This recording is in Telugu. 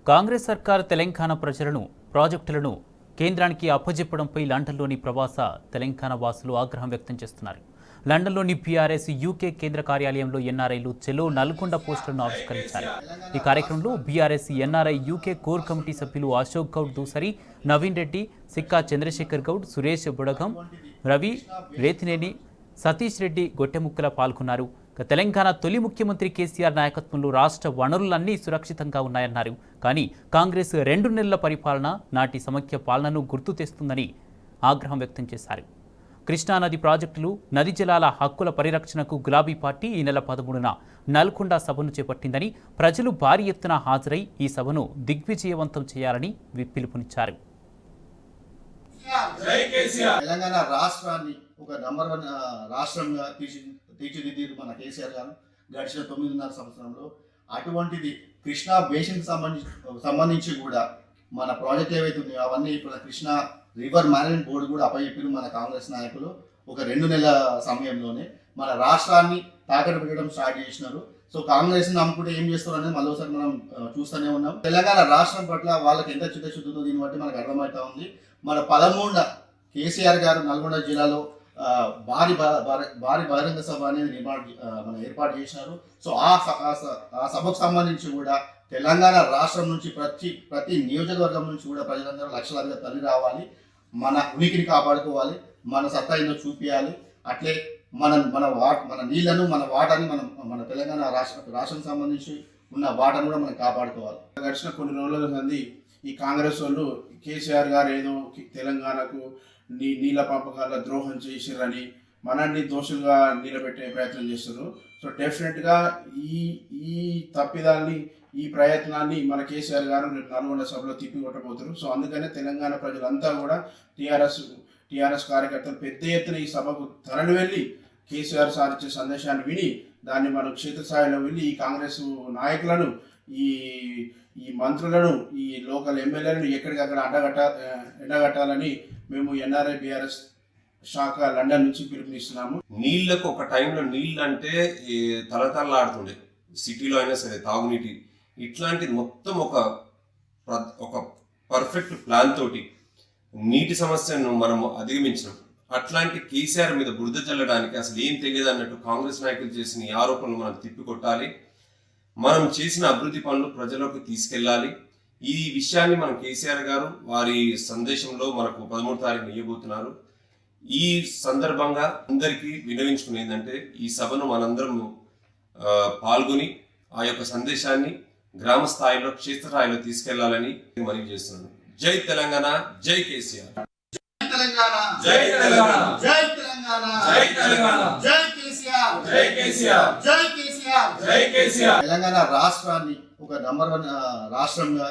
కాంగ్రెస్ సర్కార్ తెలంగాణ ప్రజలను ప్రాజెక్టులను కేంద్రానికి అప్పజెప్పడంపై లండన్లోని ప్రవాస తెలంగాణ వాసులు ఆగ్రహం వ్యక్తం చేస్తున్నారు. లండన్లోని బీఆర్ఎస్ యూకే కేంద్ర కార్యాలయంలో ఎన్ఆర్ఐలు చెలో నల్గొండ పోస్టులను ఆవిష్కరించారు. ఈ కార్యక్రమంలో BRS NRI UK core committee సభ్యులు అశోక్ గౌడ్ దూసరి, నవీన్ రెడ్డి, సిక్కా చంద్రశేఖర్ గౌడ్, సురేష్ బుడగం, రవి రేతినేని, సతీష్ రెడ్డి గొట్టెముక్కల పాల్గొన్నారు. తెలంగాణ తొలి ముఖ్యమంత్రి కేసీఆర్ నాయకత్వంలో రాష్ట్ర వనరులన్నీ సురక్షితంగా ఉన్నాయన్నారు. కానీ కాంగ్రెస్ 2 నెలల పరిపాలన నాటి సమైక్య పాలనను గుర్తు తెస్తుందని ఆగ్రహం వ్యక్తం చేశారు. కృష్ణానది ప్రాజెక్టులు, నది జలాల హక్కుల పరిరక్షణకు గులాబీ పార్టీ ఈ నెల 13న నల్గొండ సభను చేపట్టిందని, ప్రజలు భారీ ఎత్తున హాజరై ఈ సభను దిగ్విజయవంతం చేయాలని పిలుపునిచ్చారు. తెలంగాణ రాష్ట్రాన్ని ఒక నంబర్ 1 రాష్ట్రంగా తీర్చిదిద్దారు మన కేసీఆర్ గారు గడిచిన 9.5 సంవత్సరంలో. అటువంటిది కృష్ణా బేసిన్కి సంబంధించి కూడా మన ప్రాజెక్టులు ఏవైతే ఉన్నాయో అవన్నీ ఇప్పుడు కృష్ణా రివర్ మేనేజ్మెంట్ బోర్డు కూడా అప్పచెప్పారు మన కాంగ్రెస్ నాయకులు. ఒక 2 నెలల సమయంలోనే మన రాష్ట్రాన్ని తాకట్టు పెట్టడం స్టార్ట్ చేసినారు. సో కాంగ్రెస్ నమ్ముకుంటే ఏం చేస్తారు అనేది మరోసారి మనం చూస్తూనే ఉన్నాం. తెలంగాణ రాష్ట్రం పట్ల వాళ్ళకి ఎంత చిత్తశుద్ధితో దీన్ని బట్టి మనకు అర్థమవుతా ఉంది. మన 13న కేసీఆర్ గారు నల్గొండ జిల్లాలో భారీ బహిరంగ సభ అనేది ఏర్పాటు చేసినారు. సో ఆ సభకు సంబంధించి కూడా తెలంగాణ రాష్ట్రం నుంచి ప్రతి నియోజకవర్గం నుంచి కూడా ప్రజలందరూ లక్షలాదిగా తరలి రావాలి, మన ఉనికిని కాపాడుకోవాలి, మన సత్తా ఏందో చూపించాలి. అట్లే మన నీళ్లను, మన వాటాని, మన తెలంగాణ రాష్ట్రం సంబంధించి ఉన్న వాటాను కూడా మనం కాపాడుకోవాలి. గడిచిన కొన్ని రోజుల మంది ఈ కాంగ్రెస్ వాళ్ళు కేసీఆర్ గారు ఏదో తెలంగాణకు నీళ్ళ పంపకాల ద్రోహం చేసిరని మనల్ని దోషులుగా నిలబెట్టే ప్రయత్నం చేస్తారు. సో డెఫినెట్గా ఈ తప్పిదాన్ని, ఈ ప్రయత్నాన్ని మన కేసీఆర్ గారు నల్గొండ సభలో తిప్పికొట్టబోతారు. సో అందుకనే తెలంగాణ ప్రజలంతా కూడా టీఆర్ఎస్ కార్యకర్తలు పెద్ద ఎత్తున ఈ సభకు తరలి వెళ్ళి కేసీఆర్ సార్ ఇచ్చే సందేశాన్ని విని దాన్ని మనం క్షేత్రస్థాయిలో వెళ్ళి ఈ కాంగ్రెస్ నాయకులను, ఈ మంత్రులను, ఈ లోకల్ ఎమ్మెల్యేలను ఎక్కడికక్కడ ఎండగట్టాలని మేము ఎన్ఆర్ఐ బీఆర్ఎస్ శాఖ లండన్ నుంచి పిలుపునిస్తున్నాము. నీళ్లకు ఒక టైంలో నీళ్ళు అంటే తలతలలాడుతుండే, సిటీలో అయినా సరే తాగునీటి, ఇట్లాంటిది మొత్తం ఒక పర్ఫెక్ట్ ప్లాన్ తోటి నీటి సమస్యను మనము అధిగమించినాం. అట్లాంటి కేసీఆర్ మీద బురద చల్లడానికి అసలు ఏం తెలియదు అన్నట్టు కాంగ్రెస్ నాయకులు చేసిన ఈ ఆరోపణలు మనం తిప్పికొట్టాలి. మనం చేసిన అభివృద్ధి పనులు ప్రజలకు తీసుకెళ్ళాలి. ఈ విషయాన్ని మనం కేసీఆర్ గారు వారి సందేశంలో మనకు 13వ తారీఖున ఇవ్వబోతున్నారు. ఈ సందర్భంగా అందరికీ వినవించుకుని ఏంటంటే ఈ సభను మనందరం పాల్గొని ఆ యొక్క సందేశాన్ని గ్రామ స్థాయిలో, క్షేత్రస్థాయిలో తీసుకెళ్లాలని మనవి చేస్తున్నాను. జై తెలంగాణ, జై కేసీఆర్. జై తెలంగాణ, జై తెలంగాణ, జై తెలంగాణ, జై కేసీఆర్, జై కేసీఆర్, జై కేసీఆర్, జై కేసీఆర్. తెలంగాణ రాష్ట్రాన్ని ఒక నంబర్ 1 రాష్ట్రంగా